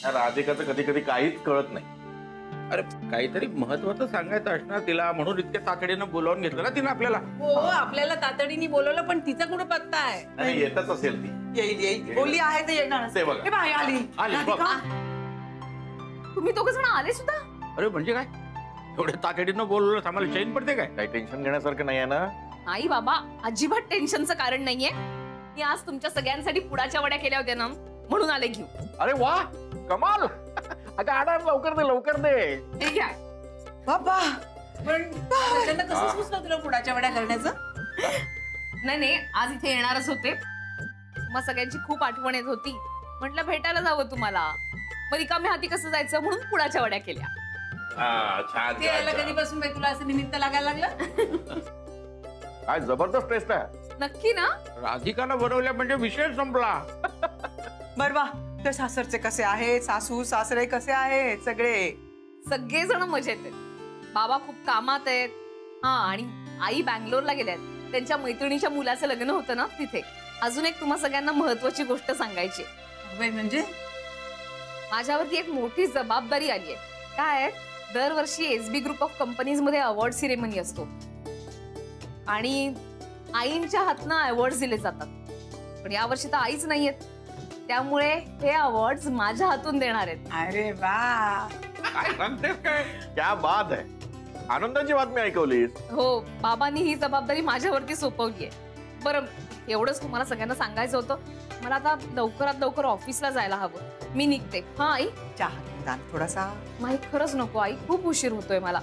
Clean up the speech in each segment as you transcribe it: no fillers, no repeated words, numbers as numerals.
राधिकाचं कधी कधी काहीच कळत नाही. अरे काहीतरी महत्वाचं सांगायचं असणार तिला, म्हणून इतक्या तातडीनं बोलावून घेतलं ना तिनं आपल्याला. हो आपल्याला तातडीने बोलवलं, पण तिचा कुठं पत्ता आहे? नाही येतच असेल ती. येईल बोलली आहे तर येणार. ते बघा. हे बाई आली. बघ. तुम्ही दोघं जण आले सुद्धा? अरे म्हणजे काय एवढ्या तातडीनं बोलवलं, आम्हाला चैन पडते काय? काही टेन्शन घेण्यासारखं नाही आहे ना? नाही बाबा, अजिबात टेन्शनचं कारण नाहीये. मी आज तुमच्या सगळ्यांसाठी पुडाच्या वड्या केल्या होत्या ना, म्हणून आले घेऊ. अरे वा कमाल. अगं आणार लवकर दे लवकर दे. हे घ्या. बाबा पण त्यांना कसं सुचलं तुला पुडाच्या वड्या करण्याचं? नाही आज इथे येणारच होते. मग सगळ्यांची खूप आठवण येत होती. म्हटलं भेटायला जावं तुम्हाला. मग रिकाम्या हाती कसं जायचं म्हणून पुडाच्या वड्या केल्या. छान. ते यायला कधीपासून बाई तुला असं निमित्त लागायला लागलं? काय जबरदस्त टेस्ट आहे. नक्की ना? राधिकाला बनवल्या म्हणजे विषय संपला. बरं तर सासरचे कसे आहेत? सासू सासरे कसे आहेत? सगळेजण मजेत आहेत. बाबा खूप कामात आहेत. हा आणि आई बँगलोरला गेल्यात. त्यांच्या मैत्रिणीच्या मुलाचं लग्न होतं ना तिथे. अजून एक तुम्हा सगळ्यांना महत्वाची गोष्ट सांगायची. म्हणजे माझ्यावरती एक मोठी जबाबदारी आली आहे. काय? दरवर्षी एसबी ग्रुप ऑफ कंपनीज मध्ये अवॉर्ड सिरेमनी असतो आणि आईंच्या हातनं अवॉर्ड दिले जातात. पण यावर्षी तर आईच नाहीयेत, त्यामुळे हे अवॉर्ड माझ्या हातून देणार आहेत. अरे वा, काय सांगतेस काय? क्या बात आहे. आनंदाची बातमी ऐकवलीस. हो, बाबांनी ही जबाबदारी माझ्यावरती सोपवली आहे. बरं, एवढंच तुम्हाला सगळ्यांना सांगायचं होतं. मला आता लवकरात लवकर ऑफिसला जायला हवं. मी निघते. हा आई, चहा थोडासा. नाही खरंच नको आई, खूप उशीर होतोय मला.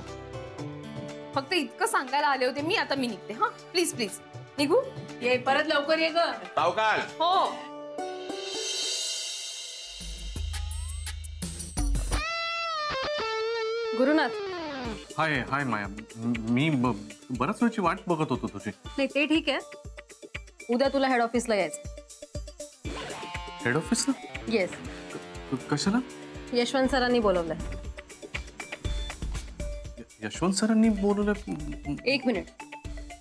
फक्त इतकं सांगायला आले होते मी. आता मी निघते. हा प्लीज प्लीज निघू. ये परत लवकर ये ग. सावकाश. हो. गुरुनाथ. हाय हाय माया. मी बराच वेळची वाट बघत होतो तुझी. नाही ते ठीक आहे. उद्या तुला हेड ऑफिसला यायचं. हेड ऑफिसला? येस. कशाला? यशवंत सरांनी बोलवलंय. यशवंत सरांनी बोलवलं? एक मिनिट.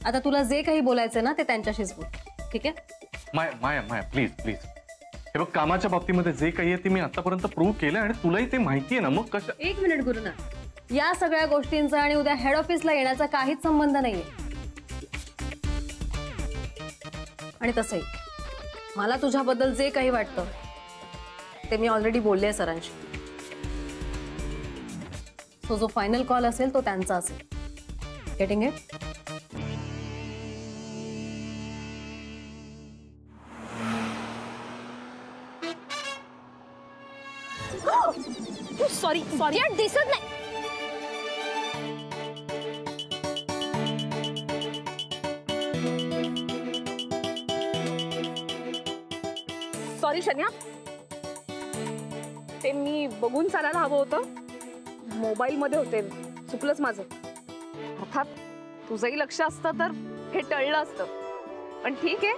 आता तुला जे काही बोलायचं ना ते त्यांच्याशीच बोल, ठीक आहे? माया माया माया प्लीज प्लीज. हे बघ, कामाच्या बाबतीमध्ये जे काही आहे ते मी आतापर्यंत प्रूव्ह केलं आणि तुलाही ते माहिती आहे ना. मग कसं? एक मिनिट गुरुनाथ. या सगळ्या गोष्टींचा आणि उद्या हेड ऑफिसला येण्याचा काहीच संबंध नाहीये. आणि तसंही मला तुझ्याबद्दल जे काही वाटतं ते मी ऑलरेडी बोलले आहे सरांशी. सो जो फायनल कॉल असेल तो त्यांचा असेल. Getting it? Sorry sorry. दिसत नाही. सॉरी शन्या, ते मी बघून चालायला हवं होतं. मोबाईल मध्ये होते, चुकलंच माझं. अर्थात तुझंही लक्ष असतं तर हे टळलं असतं. पण ठीक आहे,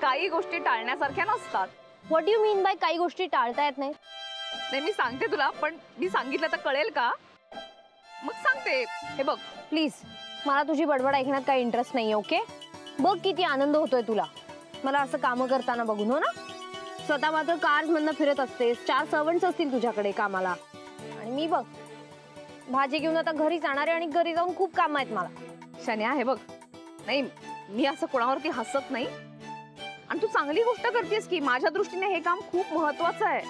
काही गोष्टी टाळण्यासारख्या नसतात. व्हॉट यू मीन बाय काही गोष्टी टाळता येत नाही? नाही मी सांगते तुला, पण मी सांगितलं तर कळेल का? मग सांगते. हे बघ प्लीज, मला तुझी बडबड ऐकण्यात काही इंटरेस्ट नाही. ओके? बघ किती आनंद होतोय तुला मला असं कामं करताना बघून. हो ना? स्वतः मात्र कार्स मधनं फिरत असतेस. 4 सर्वंट्स असतील तुझ्याकडे कामाला. आणि मी बघ भाजी घेऊन आता घरी जाणार आहे आणि घरी जाऊन खूप काम आहेत मला. शन्या हे बघ, नाही मी असं कोणावरती हसत नाही. आणि तू चांगली गोष्ट करतेस की माझ्या दृष्टीने हे काम खूप महत्वाचं आहे.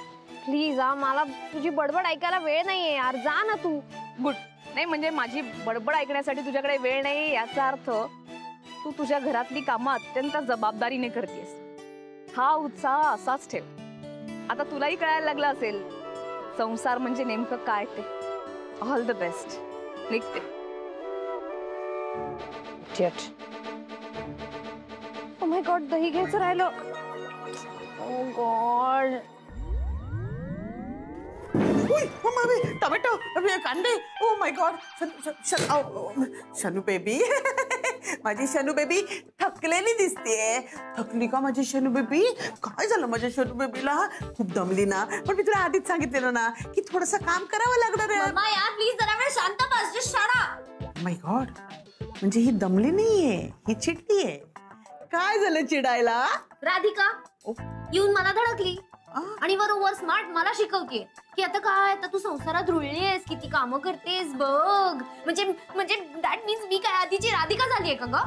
प्लीज मला तुझी बडबड ऐकायला वेळ नाहीये यार. जा ना तू. गुड. नाही म्हणजे माझी बडबड ऐकण्यासाठी तुझ्याकडे वेळ नाही याचा अर्थ तू तुझ्या घरातली कामं अत्यंत जबाबदारीने करतेस. हा उत्साह असाच ठेव. आता तुलाही कळायला लागलं असेल संसार म्हणजे नेमकं काय ते. All the best. निघते. ओ माय गॉड, दही घ्यायचं राहिलं. ओ गॉड. टोमॅटो, कांदे. Oh my God. Shanu baby. माझी शनू बेबी थकलेली दिसतेय. थकली का माझी शनू बेबी? काय झालं माझ्या शनू बेबीला? खूप दमली ना? पण मी तुला आधीच सांगितलेलं ना की थोडंसं काम करावं लागणार आहे. मम्मा यार प्लीज जरा वेळ शांत बस. Just shut up. My God, म्हणजे ही दमली नाहीये, ही चिडतीये. काय झालं चिडायला? राधिका येऊन मला धडकली. आणि वर ओव्हर स्मार्ट मला शिकवते की आता काय, आता तू संसारात रुळलीयस, किती कामं करतेस बघ. म्हणजे म्हणजे दॅट मीन्स मी काय आधीची राधिका झालीये का ग?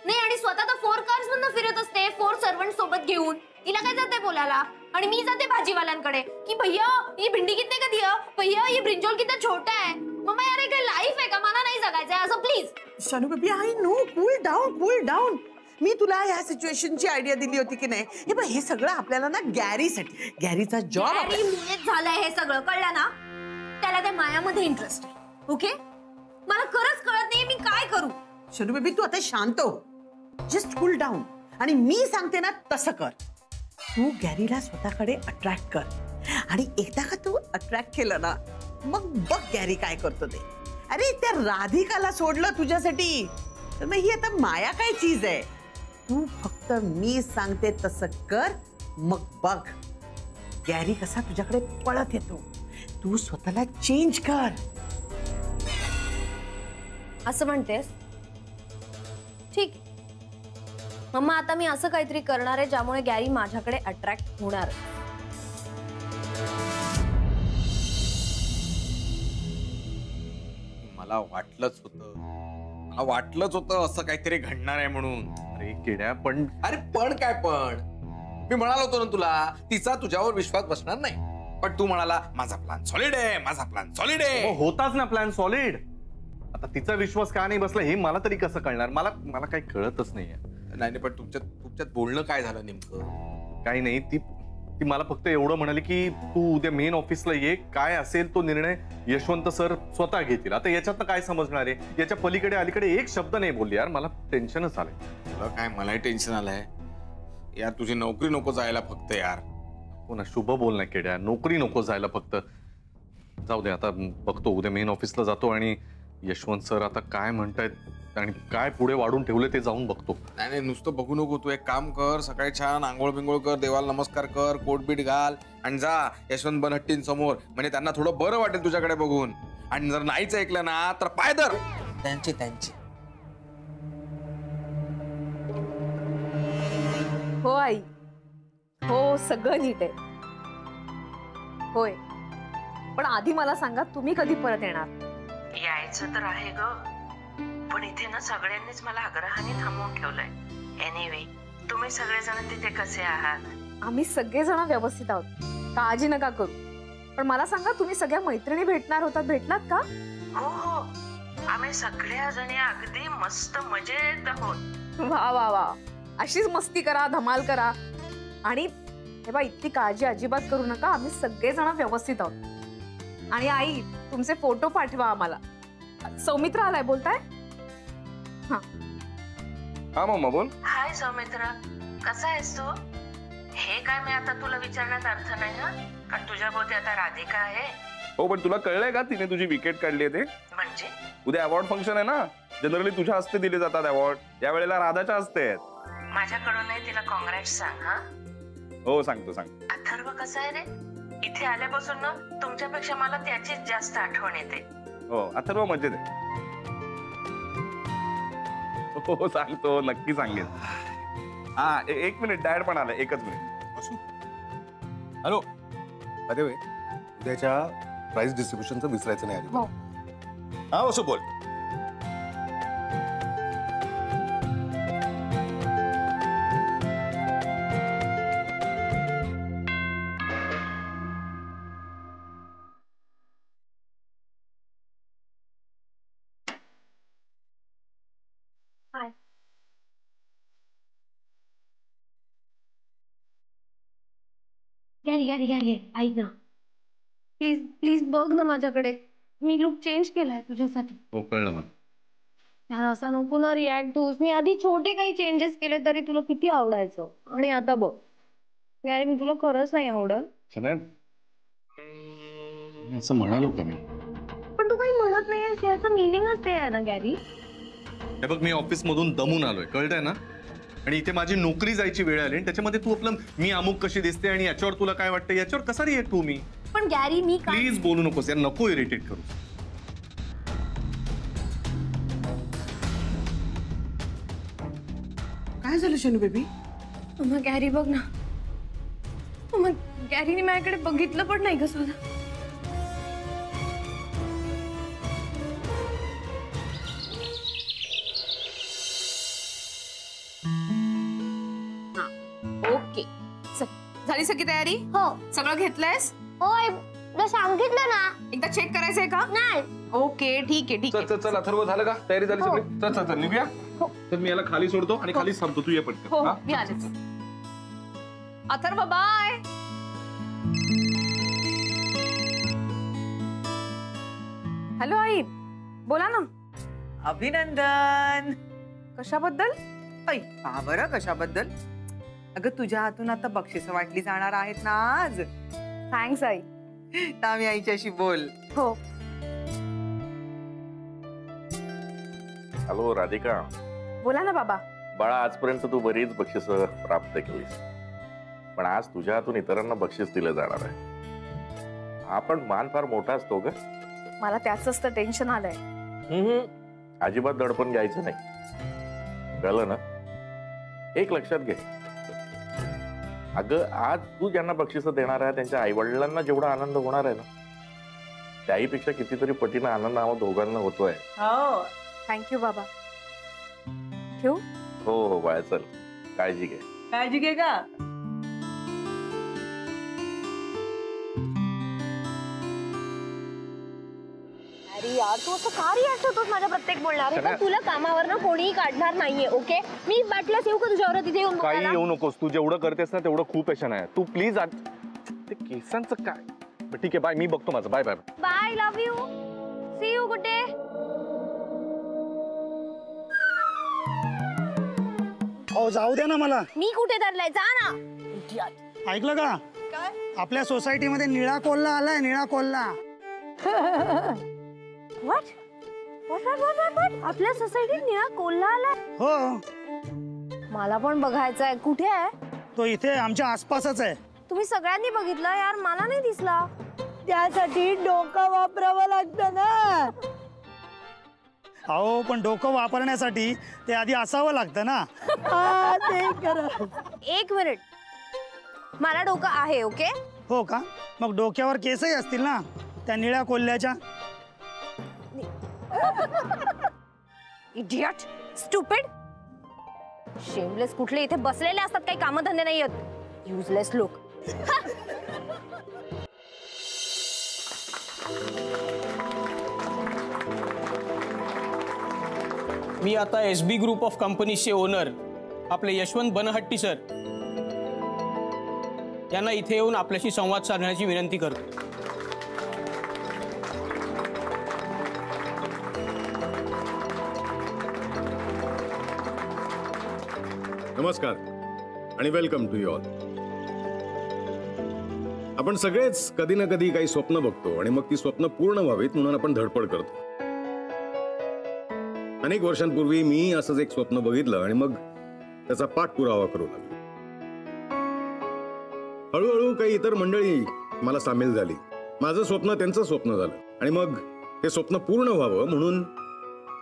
नाही, आणि स्वतः तर 4 कार्स मधनं फिरत असते, 4 सर्वंट सोबत घेऊन. तिला काय जाते बोलायला? आणि मी जाते भाजीवाल्यांकडे की भैया ही भिंडी कितने का दिया, भैया ये ब्रिंजोल कितना छोटा है. मम्मा यार काय लाईफ आहे का, मला नाही जगायचंय असं please. Shanu baby I know, cool down. मी तुला ह्या सिच्युएशनची आयडिया दिली होती की नाही. हे बघ, हे सगळं आपल्याला ना गॅरीसाठी, गॅरीचा जॉब मुळेच झालंय हे सगळं, कळलं ना? त्याला त्या मायामध्ये इंटरेस्ट आहे. ओके, मला खरंच कळत नाही मी काय करू. शनू बेबी तू आता शांत हो, जस्ट कूल डाऊन. आणि मी सांगते ना तसं कर. तू गॅरीला स्वतःकडे अट्रॅक्ट कर, आणि एकदा का तू अट्रॅक्ट केलं ना, मग बघ गॅरी काय करतो ते. अरे त्या राधिकाला सोडलं तुझ्यासाठी, तर मग ही आता माया काय चीज आहे. तू फक्त मी सांगते तसं कर, मग बघ गॅरी कसा तुझ्याकडे पळत येतो. तू स्वतःला चेंज कर. असं म्हणतेस? ठीक, मम्मा आता मी असं काहीतरी करणार आहे ज्यामुळे गॅरी माझ्याकडे अट्रॅक्ट होणार. मला वाटलंच होतं असं काहीतरी घडणार आहे म्हणून. अरे किड्या, पण अरे पण काय पण, मी म्हणालो होतो ना तुला, तिचा तुझ्यावर विश्वास बसणार नाही. पण तू म्हणाला माझा प्लॅन सॉलिड आहे. होताच ना प्लॅन सॉलिड. आता तिचा विश्वास का नाही बसला हे मला तरी कसं कळणार. मला काही कळतच नाहीये. नाही, पण तुमच्यात बोलणं काय झालं नेमकं? काही नाही, ती मला फक्त एवढं म्हणाली की तू उद्या मेन ऑफिसला ये, काय असेल तो निर्णय यशवंत सर स्वतः घेतील. आता याच्यात काय समजणार आहे. याच्या पलीकडे अलीकडे एक शब्द नाही बोलली. यार मला टेन्शनच आलंय. तुला काय, मलाही टेन्शन आलंय यार. तुझी नोकरी नको जायला फक्त यार. हो ना, शुभ बोल ना किड्या, नोकरी नको जायला फक्त. जाऊ दे, आता बघतो, उद्या मेन ऑफिसला जातो आणि यशवंत सर आता काय म्हणतायत आणि काय पुढे वाढून ठेवले ते जाऊन बघतो. नाही, नुसतं बघू नको. तू एक काम कर, सकाळी छान आंघोळ बिंघोळ कर, देवाला नमस्कार कर, कोट बीट घाल आणि जा यशवंत बनहट्टींसमोर. म्हणजे त्यांना थोडं बरं वाटेल तुझ्याकडे बघून. आणि जर नाहीच ऐकलं ना तर पाय धर त्यांचे. हो आई, हो सगळं नीट आहे. होय, पण आधी मला सांगा तुम्ही कधी परत येणार? यायचं तर आहे ग, पण इथे ना सगळ्यांनीच मला आग्रहाने थांबवून ठेवलंय. एनिवे, तुम्ही सगळेजण तिथे कसे आहात? आम्ही सगळेजण व्यवस्थित आहोत, काळजी नका करू. पण मला सांगा, तुम्ही सगळ्या मैत्रिणी भेटणार होतात, भेटलात का? हो, आम्ही सगळ्या जणी अगदी मस्त मजेत आहोत. वा वा वा, अशीच मस्ती करा, धमाल करा. आणि हे बा, इतकी काळजी अजिबात करू नका, आम्ही सगळेजण व्यवस्थित आहोत. आणि आई, तुमचे फोटो पाठवा आम्हाला. सौमित्र आलाय, बोलताय? हा मम्मा बोल. हाय सौमित्र, कसा आहेस तू? हे काय मी आता तुला विचारण्यात अर्थ नाही ना, कारण तुझ्या भोवती आता राधिका आहे. हो, पण तुला कळलंय का तिने तुझी विकेट काढली आहे ते? म्हणजे उद्या अवॉर्ड फंक्शन आहे ना, जनरली तुझ्या हस्ते दिले जातात अवॉर्ड, यावेळेला राधाच्या हस्ते आहेत. माझ्याकडूनही तिला कॉंग्रॅट्स सांग. हा हो, सांगतो. अथर्व कसा आहे रे? इथे आल्यापासून ना तुमच्यापेक्षा मला त्याचीच जास्त आठवण येते. हो, अथर्व मजेत आहे. हो, सांगतो, नक्की सांगेन. हा, एक मिनिट, डॅड पण आलाय, एकच मिनिट. हॅलो, अरे वे, उद्याच्या प्राइस डिस्ट्रीब्युशनचं विसरायचं नाही आधी. हा वसू बोल. घ्या ऐक ना, प्लीज बघ ना माझ्याकडे. मी लुक चेंज केलाय तुझ्यासाठी. हो, कळलं मला. यार असा नको ना रिॲक्ट होऊस. मी आधी छोटे काही चेंजेस केले तरी तुला किती आवडायचं, आणि आता बघ यार, मी तुला खरंच नाही आवडत. असं म्हणालो का मी? पण तू काही म्हणत नाहीस, याचं मिनिंगच ते आहे ना गॅरी. हे बघ, मी ऑफिस मधून दमून आलोय, कळतंय ना. आणि इथे माझी नोकरी जायची वेळ आली आणि त्याच्यामध्ये तू आपलं मी अमुक कशी दिसते आणि याच्यावर तुला काय वाटतं, याच्यावर कसा रिएक्ट तू? मी पण गॅरी, मी प्लीज बोलू नकोस यार, नको इरिटेट करू. काय झालं शनू बेबी? गॅरी बघ ना, मग गॅरीने माझ्याकडे बघितलं पण नाही ग स्वतः. ओके चल, झाली सगळी तयारी? हो सगळं घेतलंयस? होय तुला सांगितलं ना. एकदा चेक करायचंय का? नाही. ओके ठीक आहे ठीक चल आहे. चल चल अथर्व झालं का? तयारी झाली सगळी? चल चल चल निघूया. तर मी याला खाली सोडतो आणि खालीच थांबतो, तू ये हो पटकन. हा? मी आलेच. अथर्व बाय. हॅलो आई, बोला ना. अभिनंदन. कशाबद्दल? ऐ का बरं कशाबद्दल? अगं तुझ्या हातून आता बक्षिस वाटली जाणार आहेत ना आज. थँक्स आई. तामी आईच्याशी बोल. हो. हॅलो राधिका. बोला ना बाबा. बाळा, आजपर्यंत तू बरीच बक्षिस प्राप्त केलीस, पण आज तुझ्या हातून इतरांना बक्षीस दिलं जाणार आहे. हा पण मान फार मोठा असतो ग. मला त्याच तर टेन्शन आलंय. अजिबात दडपण घ्यायचं नाही, कळलं ना? एक लक्षात घे, अगं आज तू ज्यांना बक्षीस देणार आहे त्यांच्या आई वडिलांना जेवढा आनंद होणार आहे ना, त्याहीपेक्षा कितीतरी पटीनं आनंद आम्हा दोघांना होतोय. हो थँक्यू बाबा. ठेवू? हो हो बाळा, चल काळजी घे. काळजी घे का. अरे यार तू असं का रिॲक्ट होतोस माझ्या प्रत्येक बोलण्यावर. पण तुला कामावर ना कोणीही काढणार नाहीये. ओके मी बाटल्यास येऊ का तुझ्यावर तिथे येऊन काही बघायला? येऊ नकोस, तू जेवढं करतेस ना तेवढं खूप यशन आहे. तू प्लीज ते केसांचं काय. बरं, ठीक आहे बाय, मी बघतो माझं. Bye bye. Bye love you. See you. Good day. हो जाऊ दे ना मला. मी कुठे धरलाय, जा ना. ऐकलं का? काय? आपल्या सोसायटीमध्ये निळा कोल्हा आलाय, निळा कोल्हा. What what what what? आपल्या सोसायटीत निळा कोल्हा आलाय? हो मला पण बघायचा आहे. कुठे आहे? तो इथे आमच्या आसपासच आहे. तुम्ही सगळ्यांनी बघितलं यार, मला नाही दिसला. त्यासाठी डोकं वापरावं लागतं ना. अहो पण डोकं वापरण्यासाठी ते आधी असावं लागतं ना. ते करा. एक मिनिट, मला डोकं आहे. ओके हो का? मग डोक्यावर केसही असतील ना त्या निळ्या कोल्ह्याच्या. इडियट, स्टुपिड, शेमलेस कुठले इथे बसलेले असतात, काही कामधंदे नाही आहेत. युजलेस लोक. मी आता SB ग्रुप ऑफ कंपनीजचे ओनर आपले यशवंत बनहट्टी सर यांना इथे येऊन आपल्याशी संवाद साधण्याची विनंती करतो. नमस्कार आणि वेलकम टू यू ऑल. आपण सगळेच कधी ना कधी काही स्वप्न बघतो आणि मग ती स्वप्न पूर्ण व्हावीत म्हणून आपण धडपड करतो. अनेक वर्षांपूर्वी मी असंच एक स्वप्न बघितलं आणि मग त्याचा पाठपुरावा करू लागलो. हळूहळू काही इतर मंडळी मला सामील झाली. माझं स्वप्न त्यांचं स्वप्न झालं आणि मग ते स्वप्न पूर्ण व्हावं म्हणून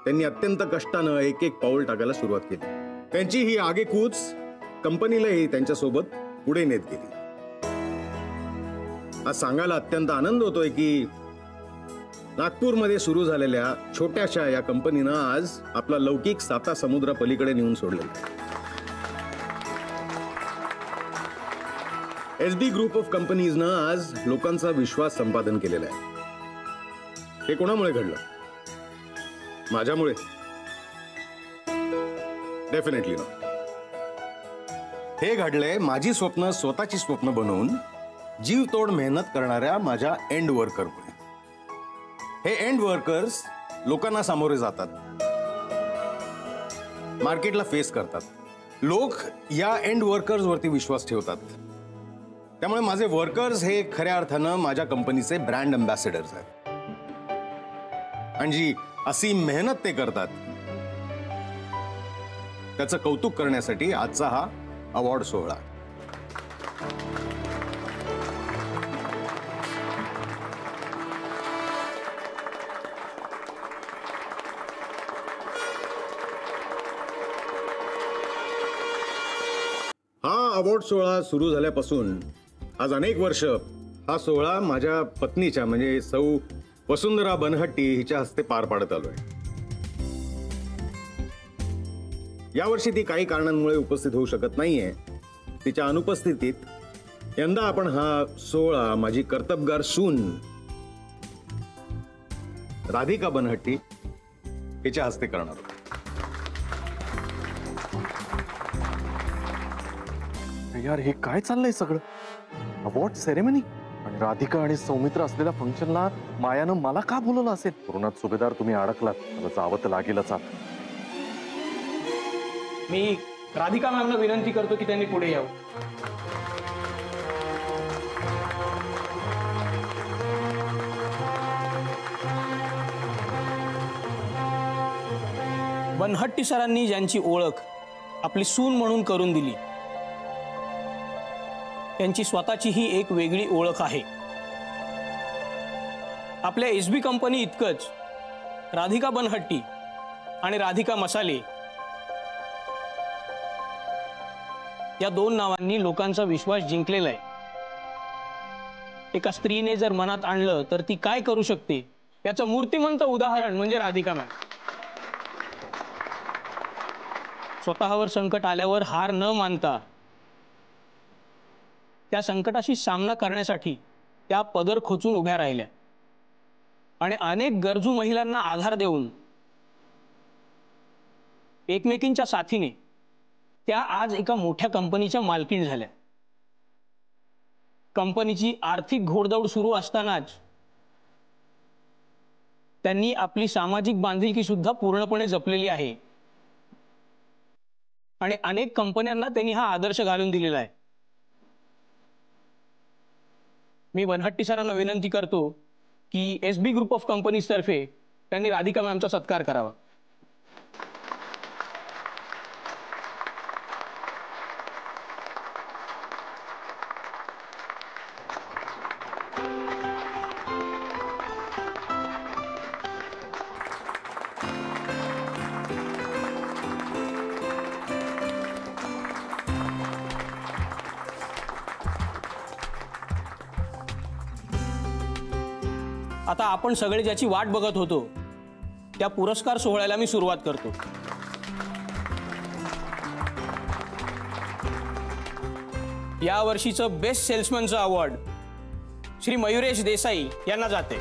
त्यांनी अत्यंत कष्टानं एक एक पाऊल टाकायला सुरुवात केली. त्यांची ही आगेकूच कंपनीलाही त्यांच्यासोबत पुढे नेत गेली. आज सांगायला अत्यंत आनंद होतोय की नागपूरमध्ये सुरू झालेल्या छोट्याशा या कंपनीनं आज आपला लौकिक साता समुद्रा पलीकडे नेऊन सोडलेला. SB ग्रुप ऑफ कंपनीजनं आज लोकांचा विश्वास संपादन केलेला आहे. हे कोणामुळे घडलं? माझ्यामुळे? Definitely not. हे घडलंय माझी स्वप्न स्वतःची स्वप्न बनवून जीवतोड मेहनत करणाऱ्या माझ्या एंड वर्करमुळे. हे एंड वर्कर्स लोकांना सामोरे जातात, मार्केटला फेस करतात. लोक या एंड वर्कर्स वरती विश्वास ठेवतात. त्यामुळे माझे वर्कर्स हे खऱ्या अर्थानं माझ्या कंपनीचे ब्रँड अँबॅसेडर्स आहेत. आणि जी असीम मेहनत ते करतात त्याचं कौतुक करण्यासाठी आजचा हा अवॉर्ड सोहळा. हा अवॉर्ड सोहळा सुरू झाल्यापासून आज अनेक वर्ष हा सोहळा माझ्या पत्नीच्या म्हणजे सौ वसुंधरा बनहट्टी हिच्या हस्ते पार पाडत आलोय. यावर्षी ती काही कारणांमुळे उपस्थित होऊ शकत नाहीये. तिच्या अनुपस्थितीत यंदा आपण हा सोहळा माझी कर्तबगार सून राधिका बनहट्टी हिच्या हस्ते करणार आहोत. यार हे काय चाललंय सगळं? अवॉर्ड सेरेमनी आणि राधिका आणि सौमित्र असलेल्या फंक्शनला मायानं मला का बोलवलं असेल? पूर्णात सुभेदार तुम्ही अडकलात, मला जावं तर लागेलच आता. मी राधिका मॅमना विनंती करतो की त्यांनी पुढे यावं. बनहट्टी सरांनी ज्यांची ओळख आपली सून म्हणून करून दिली त्यांची स्वतःची ही एक वेगळी ओळख आहे. आपल्या एसबी कंपनी इतकंच राधिका बनहट्टी आणि राधिका मसाले या दोन नावांनी लोकांचा विश्वास जिंकलेला आहे. एका स्त्रीने जर मनात आणलं तर ती काय करू शकते याचं मूर्तिमंत उदाहरण म्हणजे राधिका मॅम. स्वतःवर संकट आल्यावर हार न मानता त्या संकटाशी सामना करण्यासाठी त्या पदर खोचून उभ्या राहिल्या आणि अनेक गरजू महिलांना आधार देऊन एकमेकींच्या साथीने त्या आज एका मोठ्या कंपनीच्या मालकीण झाल्या. कंपनीची आर्थिक घोडदौड सुरू असतानाच त्यांनी आपली सामाजिक बांधिलकी सुद्धा पूर्णपणे जपलेली आहे आणि अनेक कंपन्यांना त्यांनी हा आदर्श घालून दिलेला आहे. मी बनहट्टी सरांना विनंती करतो की एसबी ग्रुप ऑफ कंपनीज तर्फे त्यांनी राधिका मॅमचा सत्कार करावा. आता आपण सगळे ज्याची वाट बघत होतो त्या पुरस्कार सोहळ्याला मी सुरुवात करतो. या वर्षीचं बेस्ट सेल्समनचं अवॉर्ड श्री मयुरेश देसाई यांना जाते.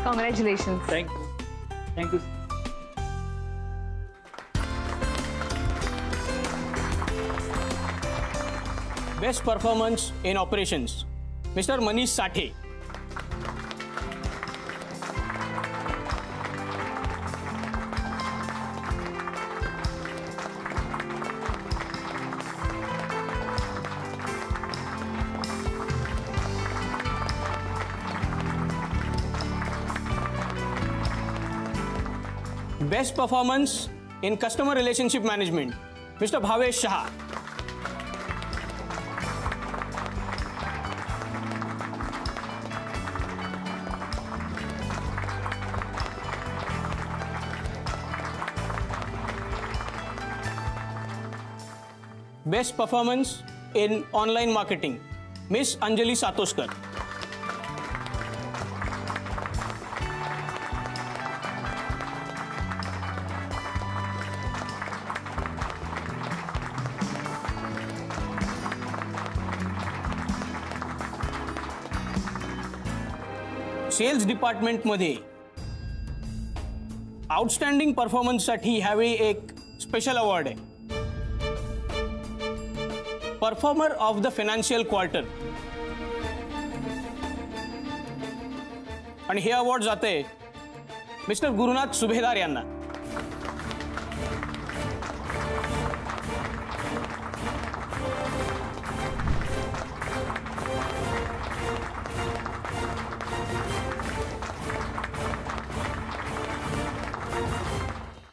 Congratulations. Thank you. Best performance in operations, Mr. Manish Sathe. Best performance in customer relationship management, Mr. Bhavesh Shah. Best performance in online marketing, Miss Anjali Satoskar. Sales department मध्ये आउटस्टँडिंग परफॉर्मन्ससाठी ह्यावेळी एक special award आहे, performer of the financial quarter. आणि हे award जाते mister Gurunath सुभेदार यांना.